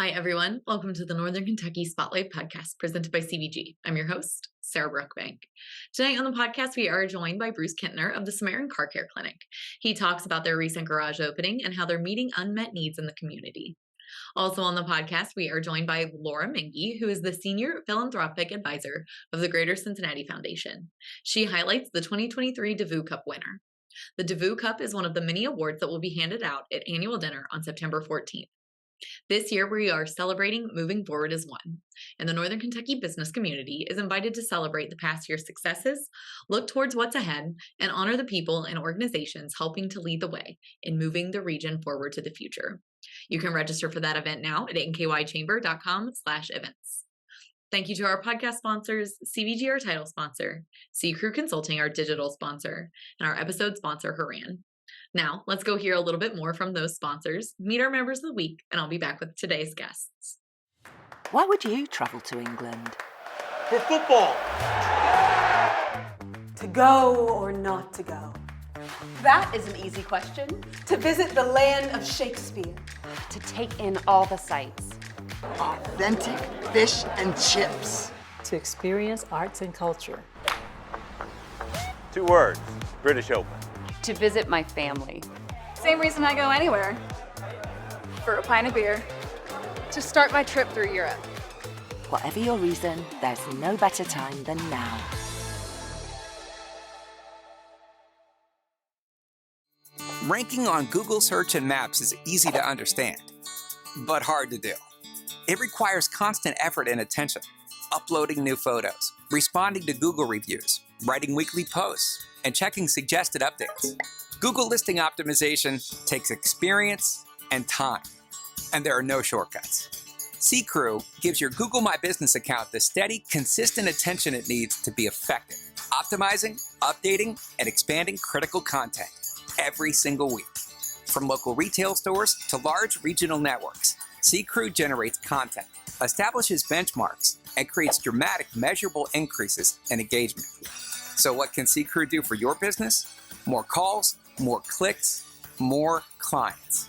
Hi, everyone. Welcome to the Northern Kentucky Spotlight Podcast presented by CVG. I'm your host, Sarah Brookbank. Today on the podcast, we are joined by Bruce Kintner of the Samaritan Car Care Clinic. He talks about their recent garage opening and how they're meeting unmet needs in the community. Also on the podcast, we are joined by Laura Menge, who is the Senior Philanthropic Advisor of the Greater Cincinnati Foundation. She highlights the 2023 Devou Cup winner. The Devou Cup is one of the many awards that will be handed out at annual dinner on September 14th. This year, we are celebrating Moving Forward as One, and the Northern Kentucky business community is invited to celebrate the past year's successes, look towards what's ahead, and honor the people and organizations helping to lead the way in moving the region forward to the future. You can register for that event now at nkychamber.com/events. Thank you to our podcast sponsors, CVG, our title sponsor, C Crew Consulting, our digital sponsor, and our episode sponsor, Haran. Now, let's go hear a little bit more from those sponsors, meet our members of the week, and I'll be back with today's guests. Why would you travel to England? For football. To go or not to go? That is an easy question. To visit the land of Shakespeare. To take in all the sights. Authentic fish and chips. To experience arts and culture. 2 words, British Open. To visit my family. Same reason I go anywhere. For a pint of beer. To start my trip through Europe. Whatever your reason, there's no better time than now. Ranking on Google Search and Maps is easy to understand, but hard to do. It requires constant effort and attention, uploading new photos, responding to Google reviews, writing weekly posts, and checking suggested updates. Google listing optimization takes experience and time, and there are no shortcuts. C Crew gives your Google My Business account the steady, consistent attention it needs to be effective, optimizing, updating, and expanding critical content every single week. From local retail stores to large regional networks, C Crew generates content, establishes benchmarks, and creates dramatic, measurable increases in engagement. So what can C Crew do for your business? More calls, more clicks, more clients.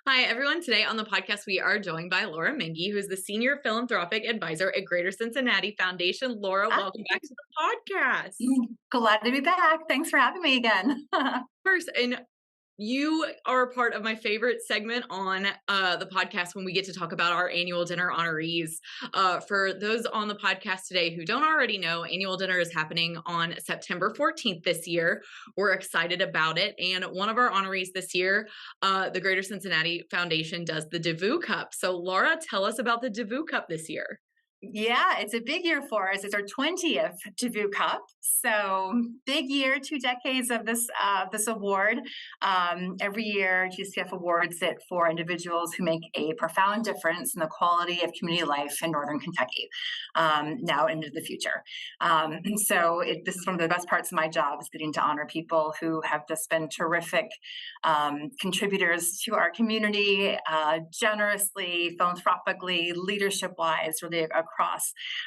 Hi, everyone. Today on the podcast, we are joined by Laura Menge, who is the Senior Philanthropic Advisor at Greater Cincinnati Foundation. Laura, welcome back to the podcast. Glad to be back. Thanks for having me again. First, and you are a part of my favorite segment on the podcast when we get to talk about our annual dinner honorees. For those on the podcast today who don't already know, annual dinner is happening on September 14th this year. We're excited about it. And one of our honorees this year, the Greater Cincinnati Foundation, does the Devou Cup. So Laura, tell us about the Devou Cup this year. Yeah, it's a big year for us. It's our 20th Devou Cup. So big year, 2 decades of this award. Every year, GCF awards it for individuals who make a profound difference in the quality of community life in Northern Kentucky, now into the future. This is one of the best parts of my job, is getting to honor people who have just been terrific contributors to our community, generously, philanthropically, leadership-wise, really across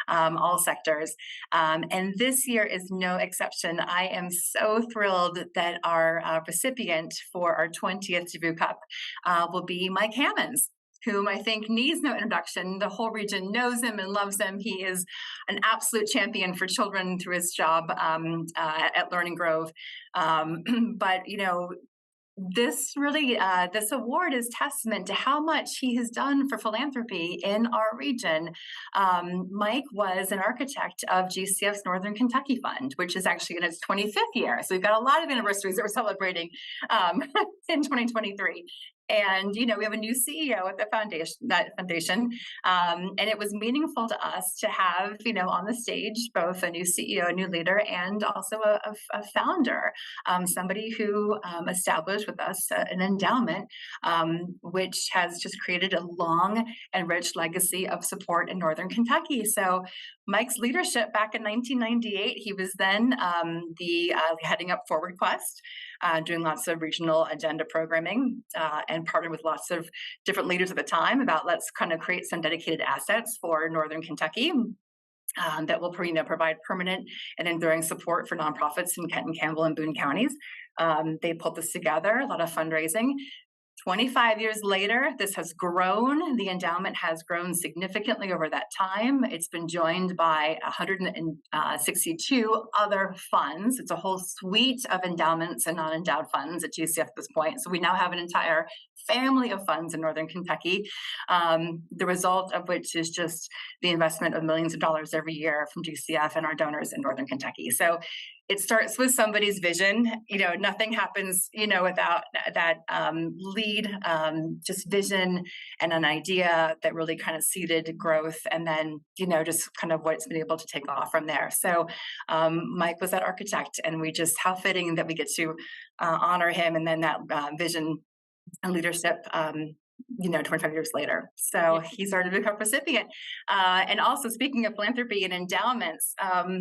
all sectors. And this year is no exception. I am so thrilled that our recipient for our 20th Devou Cup will be Mike Hammonds, whom I think needs no introduction. The whole region knows him and loves him. He is an absolute champion for children through his job at Learning Grove. But, you know, this award is testament to how much he has done for philanthropy in our region. Mike was an architect of GCF's Northern Kentucky Fund, which is actually in its 25th year. So we've got a lot of anniversaries that we're celebrating in 2023. And, you know, we have a new CEO at the foundation, and it was meaningful to us to have, you know, on the stage, both a new CEO, a new leader, and also a founder, somebody who established with us an endowment, which has just created a long and rich legacy of support in Northern Kentucky. So Mike's leadership back in 1998, he was then heading up Forward Quest, doing lots of regional agenda programming, and partnered with lots of different leaders at the time about let's kind of create some dedicated assets for Northern Kentucky. That will provide permanent and enduring support for nonprofits in Kenton, Campbell, and Boone counties. they pulled this together, a lot of fundraising. 25 years later, this has grown. The endowment has grown significantly over that time. It's been joined by 162 other funds. It's a whole suite of endowments and non-endowed funds at GCF at this point. So we now have an entire family of funds in Northern Kentucky, the result of which is just the investment of millions of dollars every year from GCF and our donors in Northern Kentucky. So it starts with somebody's vision. Nothing happens, without that lead, just vision and an idea that really kind of seeded growth, and then, just kind of what's been able to take off from there. So Mike was that architect, and how fitting that we get to honor him, and then that vision and leadership, 25 years later. So he's our Devou Cup recipient. And also, speaking of philanthropy and endowments,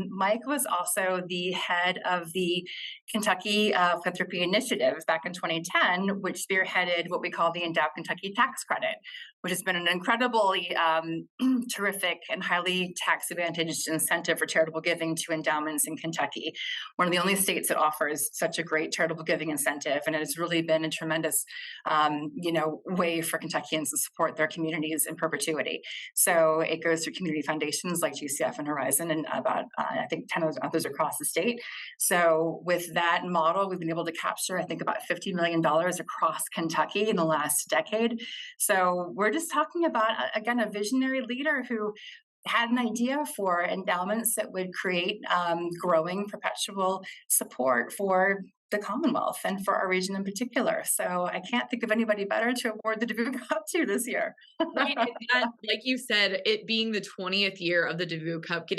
Mike was also the head of the Kentucky Philanthropy Initiative back in 2010, which spearheaded what we call the Endowed Kentucky Tax Credit, which has been an incredibly terrific and highly tax-advantaged incentive for charitable giving to endowments in Kentucky, one of the only states that offers such a great charitable giving incentive. And it has really been a tremendous, way for Kentuckians to support their communities in perpetuity. So it goes through community foundations like GCF and Horizon, and about, I think, 10 others across the state. So with that model, we've been able to capture, I think, about $50 million across Kentucky in the last decade. So we're just talking about, again, a visionary leader who had an idea for endowments that would create growing perpetual support for the Commonwealth and for our region in particular. So I can't think of anybody better to award the Devou Cup to this year. Right. And like you said, it being the 20th year of the Devou Cup,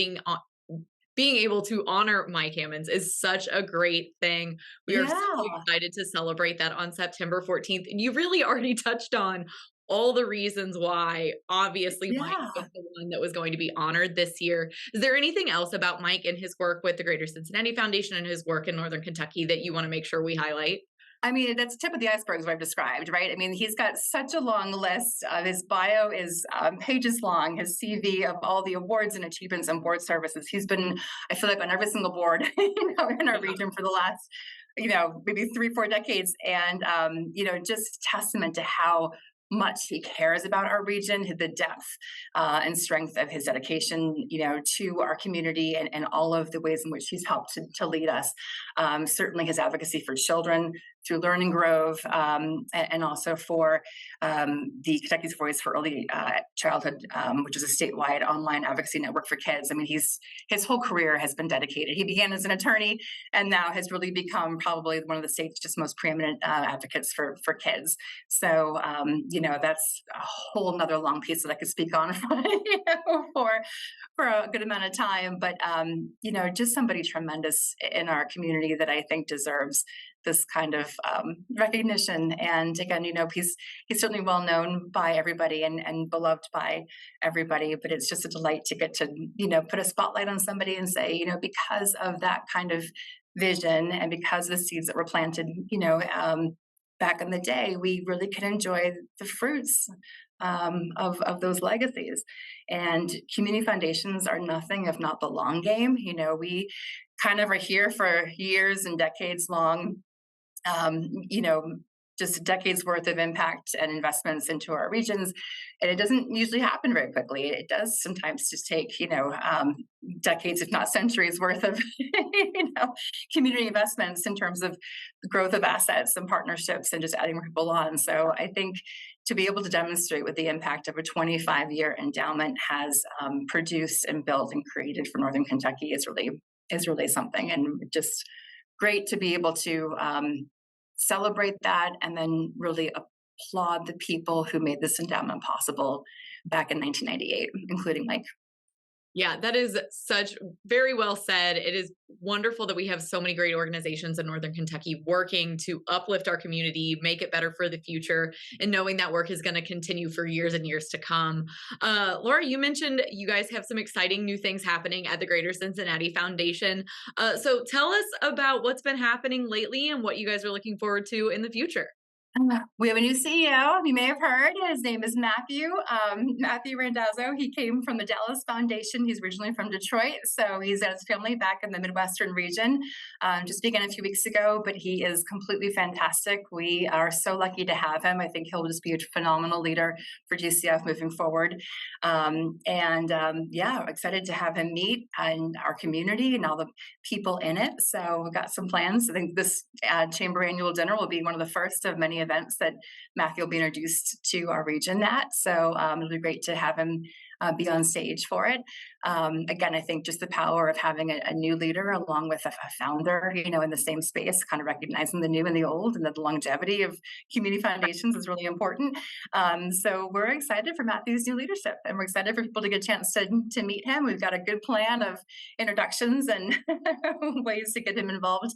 being able to honor Mike Hammonds is such a great thing. We are so excited to celebrate that on September 14th. And you really already touched on all the reasons why. Obviously, Mike was the one that was going to be honored this year. Is there anything else about Mike and his work with the Greater Cincinnati Foundation and his work in Northern Kentucky that you want to make sure we highlight? I mean, that's the tip of the iceberg, as I've described, right? I mean, he's got such a long list. His bio is pages long, his CV of all the awards and achievements and board services. He's been, I feel like, on every single board in our region for the last, maybe 3-4 decades. And, just testament to how much he cares about our region, the depth and strength of his dedication, to our community, and all of the ways in which he's helped to lead us. Certainly his advocacy for children through Learning Grove, and also for the Kentucky's Voice for Early Childhood, which is a statewide online advocacy network for kids. I mean, his whole career has been dedicated. He began as an attorney and now has really become probably one of the state's just most preeminent advocates for kids. So, that's a whole nother long piece that I could speak on for a good amount of time. But, just somebody tremendous in our community that I think deserves this kind of recognition. And again, he's certainly well known by everybody and beloved by everybody, but it's just a delight to get to, put a spotlight on somebody and say, because of that kind of vision and because of the seeds that were planted, back in the day, we really can enjoy the fruits of those legacies. And community foundations are nothing if not the long game. We kind of are here for years and decades long, just decades worth of impact and investments into our regions. And it doesn't usually happen very quickly. It does sometimes just take, decades, if not centuries worth of, community investments in terms of the growth of assets and partnerships and just adding more people on. So I think to be able to demonstrate what the impact of a 25-year endowment has produced and built and created for Northern Kentucky is really something. And just great to be able to celebrate that and then really applaud the people who made this endowment possible back in 1998, including Mike. Yeah, that is very well said. It is wonderful that we have so many great organizations in Northern Kentucky working to uplift our community, make it better for the future, and knowing that work is going to continue for years and years to come. Laura, you mentioned you guys have some exciting new things happening at the Greater Cincinnati Foundation. So tell us about what's been happening lately and what you guys are looking forward to in the future. We have a new CEO. You may have heard. His name is Matthew. Matthew Randazzo. He came from the Dallas Foundation. He's originally from Detroit, so he's got his family back in the Midwestern region. Just began a few weeks ago, but he is completely fantastic. We are so lucky to have him. I think he'll just be a phenomenal leader for GCF moving forward. Excited to have him meet and our community and all the people in it. So we've got some plans. I think this Chamber Annual Dinner will be one of the first of many events that Matthew will be introduced to our region at. So it'll be great to have him be on stage for it. Again, I think just the power of having a new leader along with a founder, in the same space, kind of recognizing the new and the old, and that the longevity of community foundations is really important. So we're excited for Matthew's new leadership, and we're excited for people to get a chance to meet him. We've got a good plan of introductions and ways to get him involved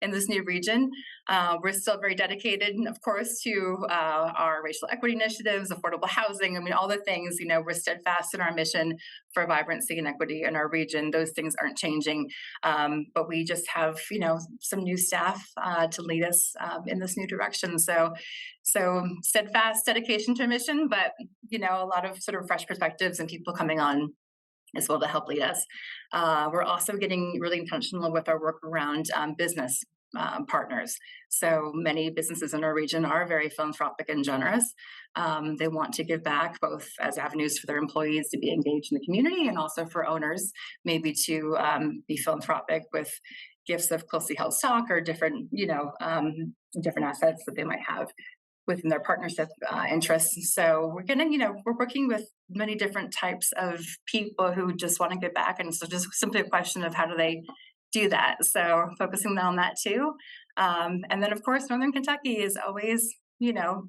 in this new region. We're still very dedicated, of course, to our racial equity initiatives, affordable housing. I mean, all the things, we're steadfast in our mission for vibrancy and equity in our region. Those things aren't changing. But we just have, some new staff to lead us in this new direction. So steadfast dedication to our mission, but, a lot of sort of fresh perspectives and people coming on as well to help lead us. We're also getting really intentional with our work around business partners. So many businesses in our region are very philanthropic and generous. They want to give back both as avenues for their employees to be engaged in the community and also for owners maybe to be philanthropic with gifts of closely held stock or different, different assets that they might have within their partnership interests. So we're working with many different types of people who just want to give back. And so just simply a question of how do they do that? So focusing on that too. And then of course, Northern Kentucky is always,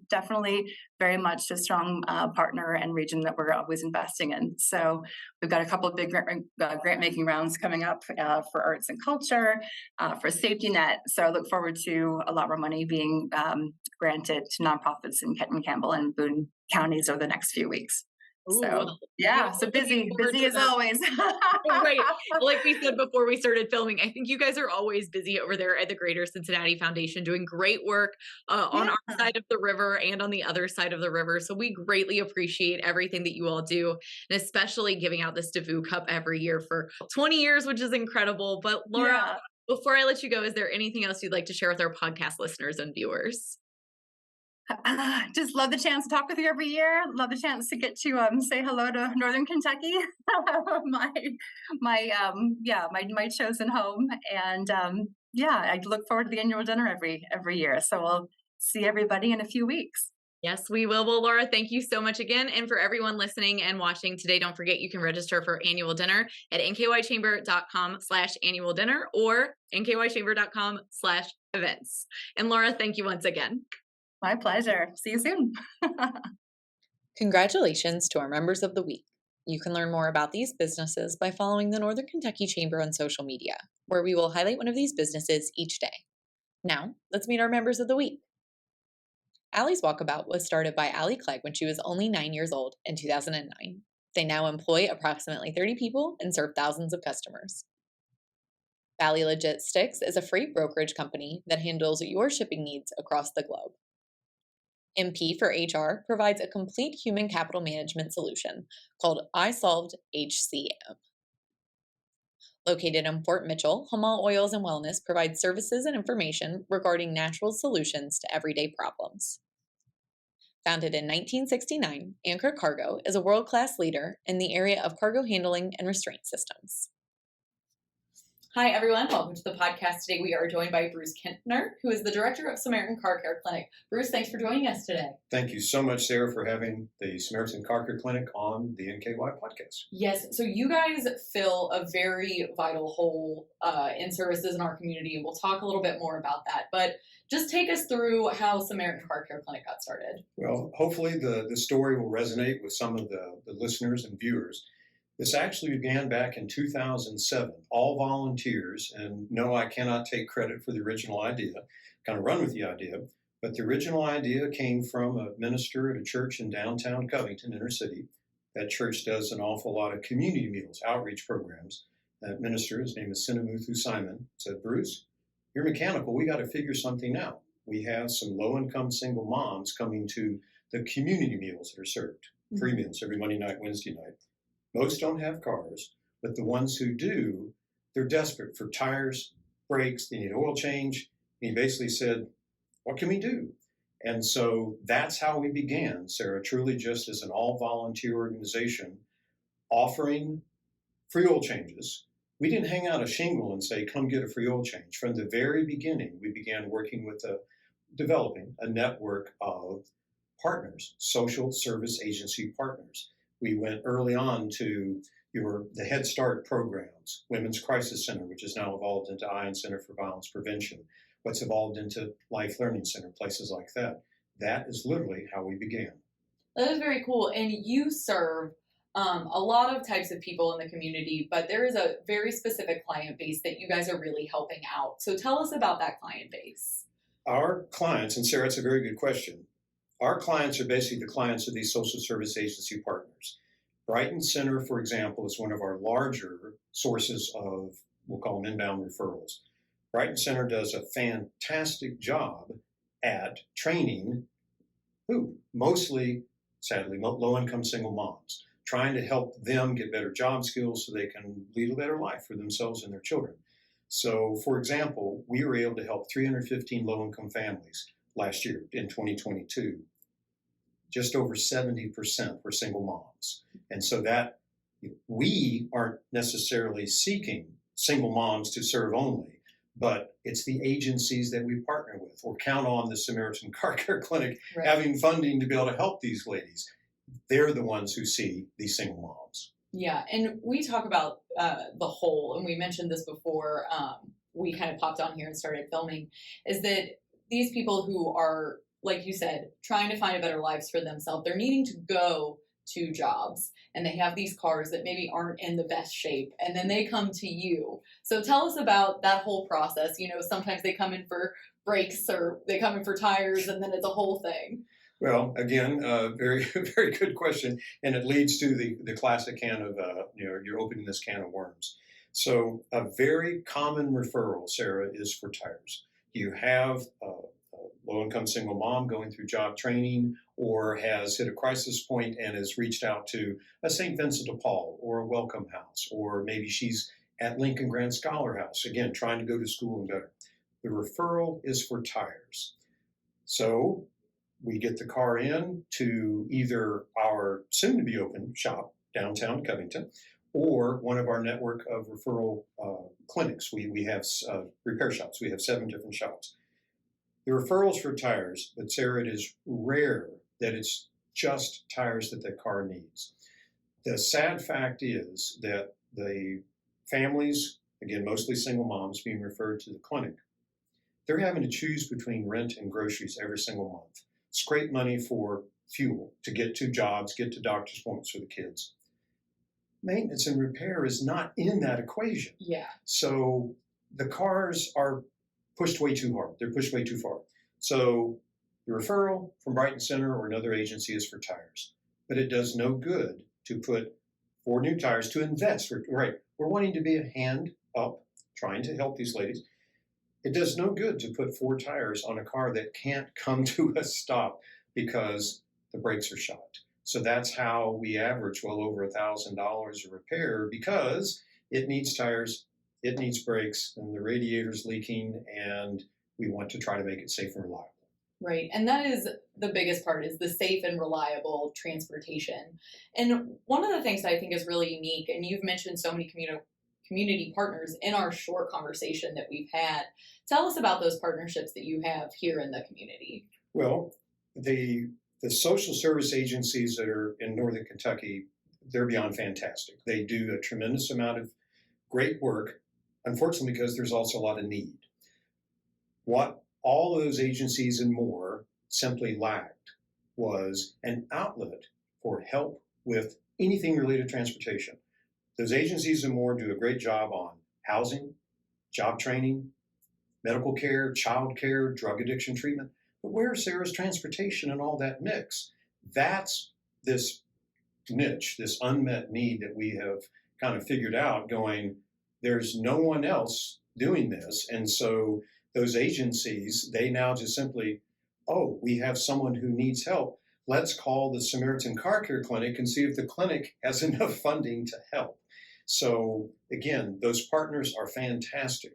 definitely very much a strong partner and region that we're always investing in. So we've got a couple of big grant making rounds coming up for arts and culture, for safety net. So I look forward to a lot more money being granted to nonprofits in Kenton, Campbell, and Boone counties over the next few weeks. So so busy as always. Right. Like we said before we started filming, I think you guys are always busy over there at the Greater Cincinnati Foundation doing great work on our side of the river and on the other side of the river. So we greatly appreciate everything that you all do, and especially giving out this Devou Cup every year for 20 years, which is incredible. But Laura, before I let you go, is there anything else you'd like to share with our podcast listeners and viewers? Just love the chance to talk with you every year. Love the chance to get to say hello to Northern Kentucky, my chosen home, and I look forward to the annual dinner every year. So we'll see everybody in a few weeks. Yes, we will. Well, Laura, thank you so much again. And for everyone listening and watching today, don't forget you can register for annual dinner at nkychamber.com/annual dinner or nkychamber.com/events. And Laura, thank you once again. My pleasure. See you soon. Congratulations to our members of the week. You can learn more about these businesses by following the Northern Kentucky Chamber on social media, where we will highlight one of these businesses each day. Now, let's meet our members of the week. Allie's Walkabout was started by Allie Clegg when she was only 9 years old in 2009. They now employ approximately 30 people and serve thousands of customers. Valley Logistics is a freight brokerage company that handles your shipping needs across the globe. MP for HR provides a complete human capital management solution called iSolved HCM. Located in Fort Mitchell, Hamal Oils and Wellness provides services and information regarding natural solutions to everyday problems. Founded in 1969, Anchor Cargo is a world-class leader in the area of cargo handling and restraint systems. Hi, everyone. Welcome to the podcast. Today, we are joined by Bruce Kintner, who is the director of Samaritan Car Care Clinic. Bruce, thanks for joining us today. Thank you so much, Sarah, for having the Samaritan Car Care Clinic on the NKY podcast. Yes. So you guys fill a very vital hole in services in our community, and we'll talk a little bit more about that. But just take us through how Samaritan Car Care Clinic got started. Well, hopefully the story will resonate with some of the listeners and viewers. This actually began back in 2007, all volunteers, and no, I cannot take credit for the original idea, kind of run with the idea, but the original idea came from a minister at a church in downtown Covington, inner city. That church does an awful lot of community meals, outreach programs. That minister, his name is Sinamuthu Simon, said, Bruce, you're mechanical, we got to figure something out. we have some low-income single moms coming to the community meals that are served, free meals every Monday night, Wednesday night. Most don't have cars, but the ones who do, they're desperate for tires, brakes, they need oil change. And he basically said, what can we do? And so that's how we began, Sarah, truly just as an all-volunteer organization offering free oil changes. We didn't hang out a shingle and say, come get a free oil change. From the very beginning, we began working with developing a network of partners, social service agency partners. We went early on to the Head Start programs, Women's Crisis Center, which is now evolved into ION Center for Violence Prevention, what's evolved into Life Learning Center, places like that. That is literally how we began. That is very cool. And you serve a lot of types of people in the community, but there is a very specific client base that you guys are really helping out. So tell us about that client base. Our clients, and Sarah, it's a very good question. Our clients are basically the clients of these social service agency partners. Brighton Center, for example, is one of our larger sources of, we'll call them inbound referrals. Brighton Center does a fantastic job at training mostly, sadly, low-income single moms, trying to help them get better job skills so they can lead a better life for themselves and their children. So, for example, we were able to help 315 low-income families last year in 2022. Just over 70% were single moms. And so that we aren't necessarily seeking single moms to serve only, but it's the agencies that we partner with or count on the Samaritan Car Care Clinic having funding to be able to help these ladies. They're the ones who see these single moms. Yeah, and we talk about the whole, and we mentioned this before we kind of popped on here and started filming, is that these people who are, like you said, trying to find a better lives for themselves, they're needing to go to jobs, and they have these cars that maybe aren't in the best shape, and then they come to you. So tell us about that whole process. You know, sometimes they come in for brakes or they come in for tires, and then it's a whole thing. Well, again, very, very good question, and it leads to the classic can of, you're opening this can of worms. So a very common referral, Sarah, is for tires. You have a low-income single mom going through job training or has hit a crisis point and has reached out to a St. Vincent de Paul or a Welcome House, or maybe she's at Lincoln Grand Scholar House, again, trying to go to school and better. The referral is for tires. So we get the car in to either our soon-to-be open shop downtown Covington or one of our network of referral clinics. We have repair shops. We have 7 different shops. The referrals for tires, but Sarah, it is rare that it's just tires that the car needs. The sad fact is that the families, again, mostly single moms being referred to the clinic, they're having to choose between rent and groceries every single month. Scrape money for fuel to get to jobs, get to doctor's appointments for the kids. Maintenance and repair is not in that equation. Yeah. So the cars are pushed way too hard. They're pushed way too far. So the referral from Brighton Center or another agency is for tires. But it does no good to put 4 new tires to invest. We're wanting to be a hand up, trying to help these ladies. It does no good to put 4 tires on a car that can't come to a stop because the brakes are shot. So that's how we average well over $1,000 a repair, because it needs tires, it needs brakes, and the radiator's leaking, and we want to try to make it safe and reliable. Right. And that is the biggest part, is the safe and reliable transportation. And one of the things that I think is really unique, and you've mentioned so many community partners in our short conversation that we've had. Tell us about those partnerships that you have here in the community. Well, the social service agencies that are in Northern Kentucky, they're beyond fantastic. They do a tremendous amount of great work, unfortunately, because there's also a lot of need. What all those agencies and more simply lacked was an outlet for help with anything related to transportation. Those agencies and more do a great job on housing, job training, medical care, child care, drug addiction treatment. But where's Sarah's transportation and all that mix? That's this niche, this unmet need that we have kind of figured out, going, there's no one else doing this. And so those agencies, they now just simply, oh, we have someone who needs help. Let's call the Samaritan Car Care Clinic and see if the clinic has enough funding to help. So again, those partners are fantastic.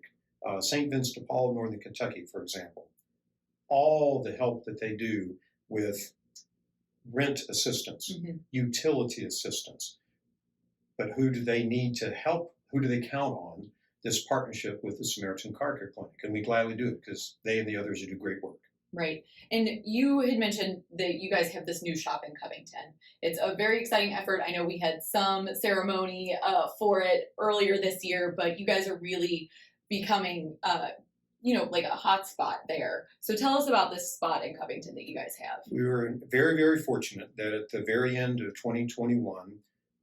St. Vincent de Paul of Northern Kentucky, for example, all the help that they do with rent assistance, utility assistance. But who do they need to help? Who do they count on? This partnership with the Samaritan Car Care Clinic. And we gladly do it because they and the others do great work. Right. And you had mentioned that you guys have this new shop in Covington. It's a very exciting effort. I know we had some ceremony for it earlier this year, but you guys are really becoming, like a hot spot there. So tell us about this spot in Covington that you guys have. We were very, very fortunate that at the very end of 2021,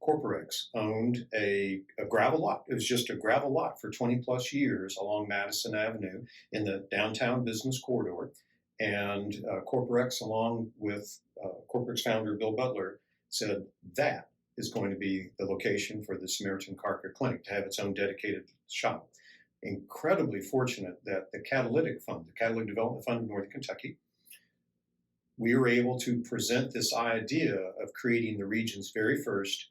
Corporex owned a gravel lot. It was just a gravel lot for 20 plus years along Madison Avenue in the downtown business corridor. And Corporex, along with Corporex founder Bill Butler, said that is going to be the location for the Samaritan Car Care Clinic, to have its own dedicated shop. Incredibly fortunate that the Catalytic Fund, the Catalytic Development Fund of Northern Kentucky, we were able to present this idea of creating the region's very first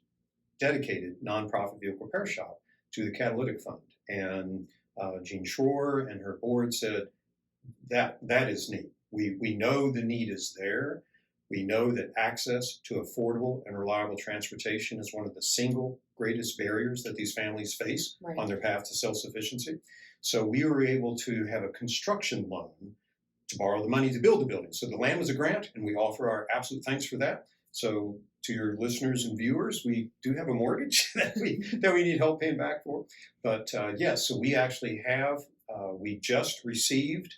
dedicated nonprofit vehicle repair shop to the Catalytic Fund. And Jean Schroer and her board said, that is neat. We know the need is there. We know that access to affordable and reliable transportation is one of the single greatest barriers that these families face on their path to self-sufficiency. So we were able to have a construction loan to borrow the money to build the building. So the land was a grant, and we offer our absolute thanks for that. So to your listeners and viewers, we do have a mortgage that we need help paying back for. But yes, so we actually have, we just received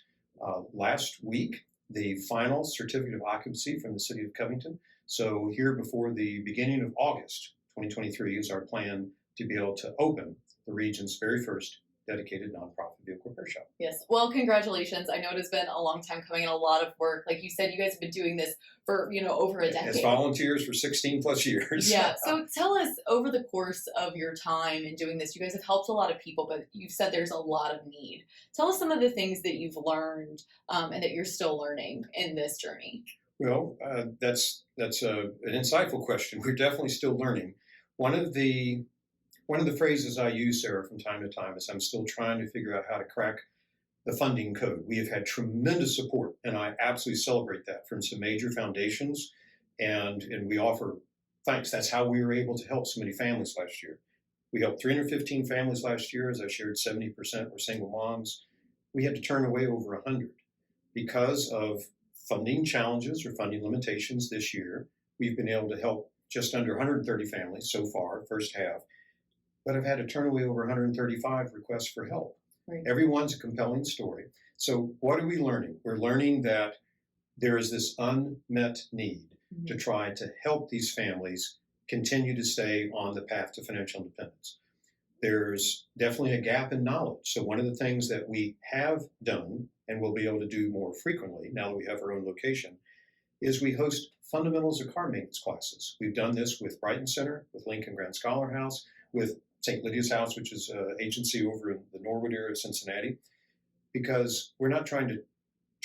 last week the final certificate of occupancy from the city of Covington. So here before the beginning of August 2023 is our plan to be able to open the region's very first dedicated nonprofit vehicle repair shop. Yes. Well, congratulations. I know it has been a long time coming and a lot of work. Like you said, you guys have been doing this for, over a decade. As volunteers for 16 plus years. Yeah. So tell us, over the course of your time in doing this, you guys have helped a lot of people, but you've said there's a lot of need. Tell us some of the things that you've learned and that you're still learning in this journey. Well, that's an insightful question. We're definitely still learning. One of the phrases I use, Sarah, from time to time is I'm still trying to figure out how to crack the funding code. We have had tremendous support, and I absolutely celebrate that, from some major foundations, and we offer thanks. That's how we were able to help so many families last year. We helped 315 families last year. As I shared, 70% were single moms. We had to turn away over 100 because of funding challenges or funding limitations this year. We've been able to help just under 130 families so far, first half. But I've had to turn away over 135 requests for help. Right. Everyone's a compelling story. So what are we learning? We're learning that there is this unmet need to try to help these families continue to stay on the path to financial independence. There's definitely a gap in knowledge. So one of the things that we have done, and will be able to do more frequently now that we have our own location, is we host fundamentals of car maintenance classes. We've done this with Brighton Center, with Lincoln Grand Scholar House, with St. Lydia's House, which is an agency over in the Norwood area of Cincinnati, because we're not trying to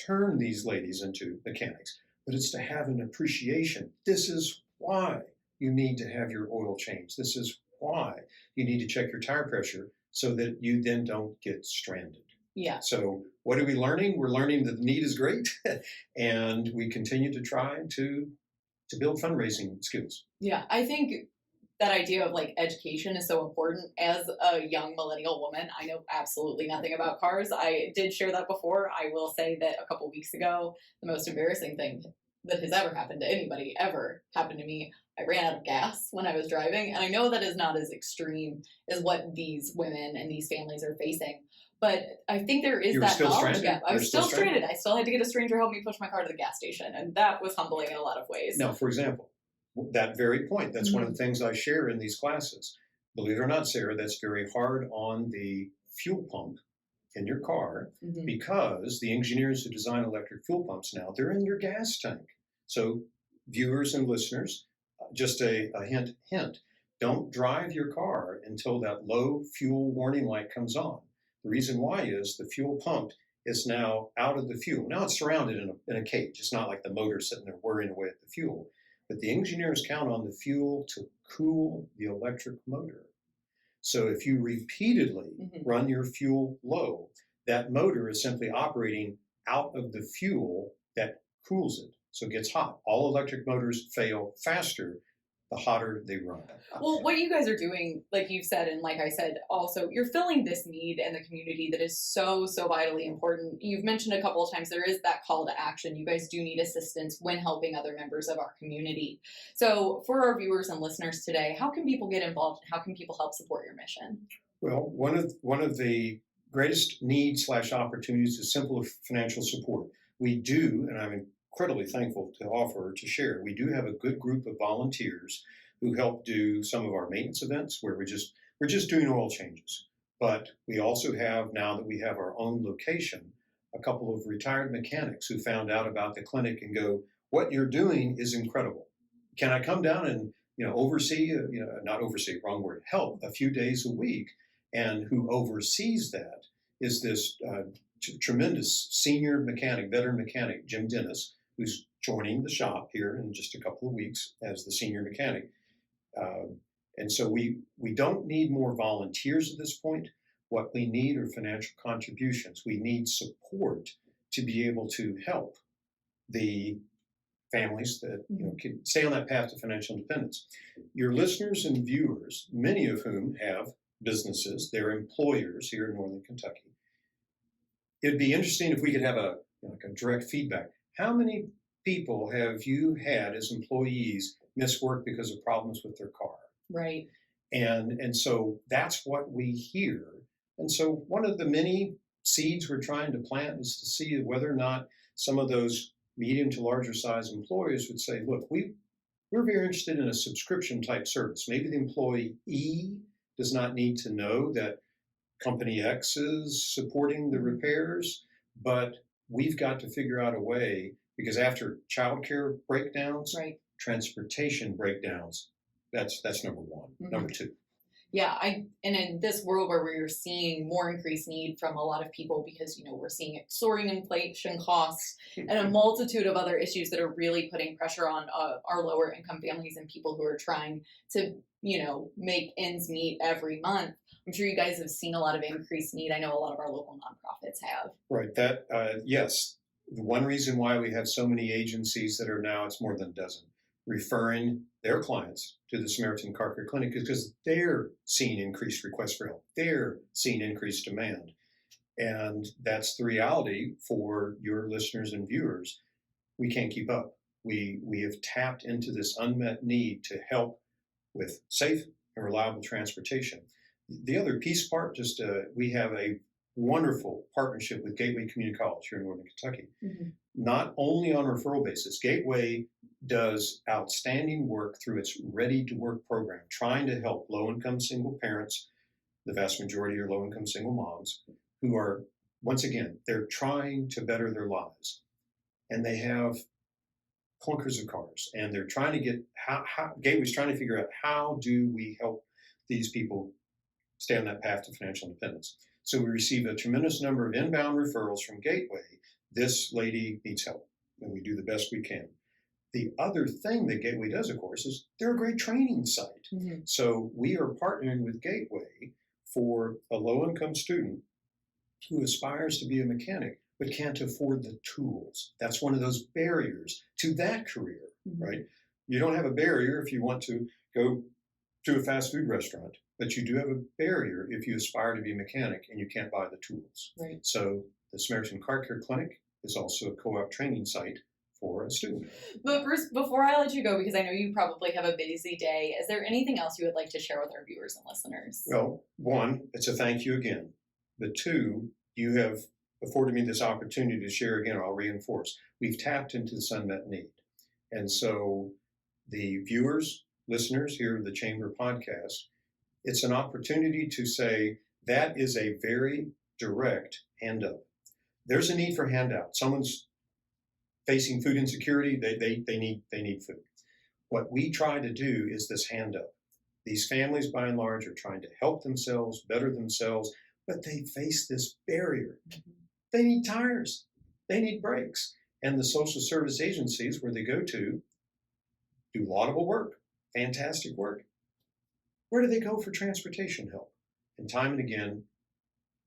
turn these ladies into mechanics, but it's to have an appreciation. This is why you need to have your oil changed. This is why you need to check your tire pressure so that you then don't get stranded. Yeah. So what are we learning? We're learning that the need is great, and we continue to try to build fundraising skills. Yeah, I think that idea of education is so important. As a young millennial woman, I know absolutely nothing about cars. I did share that before. I will say that a couple weeks ago, the most embarrassing thing that has ever happened to anybody ever happened to me. I ran out of gas when I was driving, and I know that is not as extreme as what these women and these families are facing. But I think there is that knowledge gap. I was still stranded. I still had to get a stranger help me push my car to the gas station, and that was humbling in a lot of ways. Now, for example, that very point, that's one of the things I share in these classes. Believe it or not, Sarah, that's very hard on the fuel pump in your car because the engineers who design electric fuel pumps now, they're in your gas tank. So viewers and listeners, just a hint, don't drive your car until that low fuel warning light comes on. The reason why is the fuel pump is now out of the fuel. Now it's surrounded in a cage. It's not like the motor sitting there whirring away at the fuel. But the engineers count on the fuel to cool the electric motor. So if you repeatedly run your fuel low, that motor is simply operating out of the fuel that cools it. So it gets hot. All electric motors fail faster the hotter they run. Well, what you guys are doing, like you said, and like I said, also, you're filling this need in the community that is so, so vitally important. You've mentioned a couple of times there is that call to action. You guys do need assistance when helping other members of our community. So for our viewers and listeners today, how can people get involved? How can people help support your mission? Well, one of the greatest needs / opportunities is simple financial support. We do, and I'm incredibly thankful to offer to share. We do have a good group of volunteers who help do some of our maintenance events where we're just doing oil changes. But we also have, now that we have our own location, a couple of retired mechanics who found out about the clinic and go, "What you're doing is incredible. Can I come down and oversee? Not oversee, wrong word. Help a few days a week." And who oversees that is this tremendous senior mechanic, veteran mechanic, Jim Dennis, who's joining the shop here in just a couple of weeks as the senior mechanic. And so we don't need more volunteers at this point. What we need are financial contributions. We need support to be able to help the families that can stay on that path to financial independence. Your listeners and viewers, many of whom have businesses, they're employers here in Northern Kentucky. It'd be interesting if we could have a direct feedback. How many people have you had as employees miss work because of problems with their car? Right. And so that's what we hear. And so one of the many seeds we're trying to plant is to see whether or not some of those medium to larger size employers would say, look, we're very interested in a subscription type service. Maybe the employee does not need to know that Company X is supporting the repairs, but we've got to figure out a way, because after childcare breakdowns, transportation breakdowns, that's number one. Number two. Yeah, and in this world where we're seeing more increased need from a lot of people because, we're seeing soaring inflation costs and a multitude of other issues that are really putting pressure on our lower income families and people who are trying to, make ends meet every month. I'm sure you guys have seen a lot of increased need. I know a lot of our local nonprofits have. Right. That, yes. The one reason why we have so many agencies that are now, it's more than a dozen, referring their clients to the Samaritan Car Care Clinic is because they're seeing increased requests for help. They're seeing increased demand. And that's the reality for your listeners and viewers. We can't keep up. We have tapped into this unmet need to help with safe and reliable transportation. The other piece part, we have a wonderful partnership with Gateway Community College here in Northern Kentucky. Not only on a referral basis, Gateway does outstanding work through its Ready to Work program, trying to help low-income single parents, the vast majority are low-income single moms, who are, once again, they're trying to better their lives. And they have clunkers of cars, and they're trying to get, Gateway's trying to figure out how do we help these people stay on that path to financial independence. So we receive a tremendous number of inbound referrals from Gateway. This lady needs help, and we do the best we can. The other thing that Gateway does, of course, is they're a great training site. So we are partnering with Gateway for a low-income student who aspires to be a mechanic but can't afford the tools. That's one of those barriers to that career, right? You don't have a barrier if you want to go to a fast food restaurant, but you do have a barrier if you aspire to be a mechanic and you can't buy the tools. Right. So the Samaritan Car Care Clinic is also a co-op training site for a student. But Bruce, before I let you go, because I know you probably have a busy day, is there anything else you would like to share with our viewers and listeners? Well, one, it's a thank you again. But two, you have afforded me this opportunity to share again. I'll reinforce. We've tapped into this unmet need. And so the viewers, listeners here of the Chamber podcast, it's an opportunity to say that is a very direct hand up. There's a need for handout. Someone's facing food insecurity. They need food. What we try to do is this hand up. These families, by and large, are trying to help themselves, better themselves, but they face this barrier. They need tires. They need brakes. And the social service agencies where they go to do laudable work, fantastic work. Where do they go for transportation help? And time and again,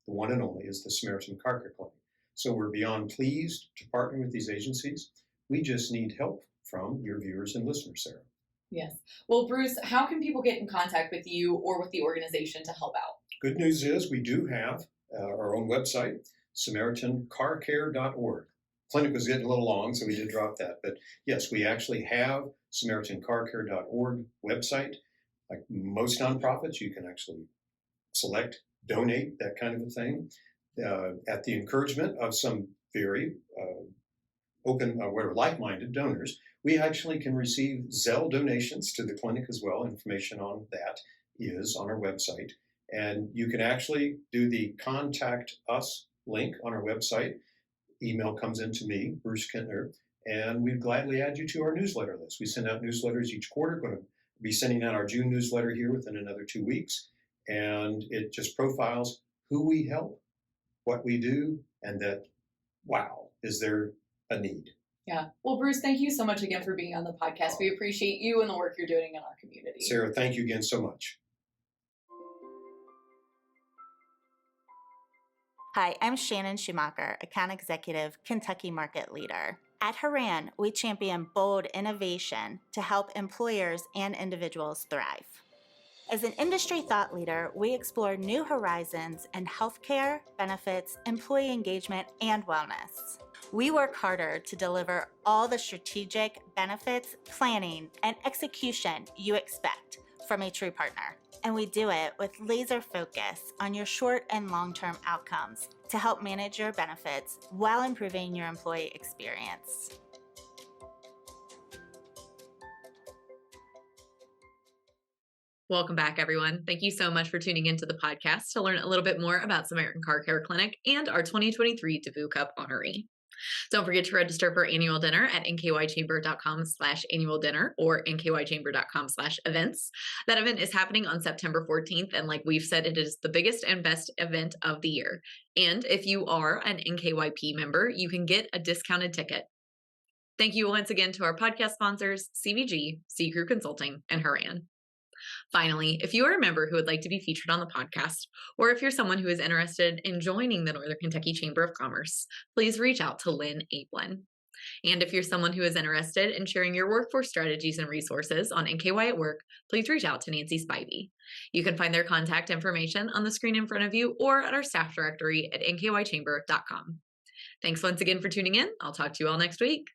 the one and only is the Samaritan Car Care Clinic. So we're beyond pleased to partner with these agencies. We just need help from your viewers and listeners, Sarah. Yes. Well, Bruce, how can people get in contact with you or with the organization to help out? Good news is we do have our own website, SamaritanCarCare.org. Clinic was getting a little long, so we did drop that. But yes, we actually have SamaritanCarCare.org website. Like most nonprofits, you can actually select, donate, that kind of a thing. At the encouragement of some very open, like-minded donors, we actually can receive Zelle donations to the clinic as well. Information on that is on our website. And you can actually do the Contact Us link on our website. Email comes into me, Bruce Kintner, and we'd gladly add you to our newsletter list. We send out newsletters each quarter. Going to be sending out our June newsletter here within another 2 weeks. And it just profiles who we help, what we do, and that, wow, is there a need? Yeah. Well, Bruce, thank you so much again for being on the podcast. We appreciate you and the work you're doing in our community. Sarah, thank you again so much. Hi, I'm Shannon Schumacher, Account Executive, Kentucky Market Leader. At Haran, we champion bold innovation to help employers and individuals thrive. As an industry thought leader, we explore new horizons in healthcare, benefits, employee engagement, and wellness. We work harder to deliver all the strategic benefits, planning, and execution you expect from a true partner. And we do it with laser focus on your short and long-term outcomes to help manage your benefits while improving your employee experience. Welcome back, everyone. Thank you so much for tuning into the podcast to learn a little bit more about Samaritan Car Care Clinic and our 2023 Devou Cup honoree. Don't forget to register for annual dinner at nkychamber.com/annual dinner or nkychamber.com/events. That event is happening on September 14th. And like we've said, it is the biggest and best event of the year. And if you are an NKYP member, you can get a discounted ticket. Thank you once again to our podcast sponsors, CVG, C Crew Consulting, and Haran. Finally, if you are a member who would like to be featured on the podcast, or if you're someone who is interested in joining the Northern Kentucky Chamber of Commerce, please reach out to Lynn Aplin. And if you're someone who is interested in sharing your workforce strategies and resources on NKY at Work, please reach out to Nancy Spivey. You can find their contact information on the screen in front of you or at our staff directory at nkychamber.com. Thanks once again for tuning in. I'll talk to you all next week.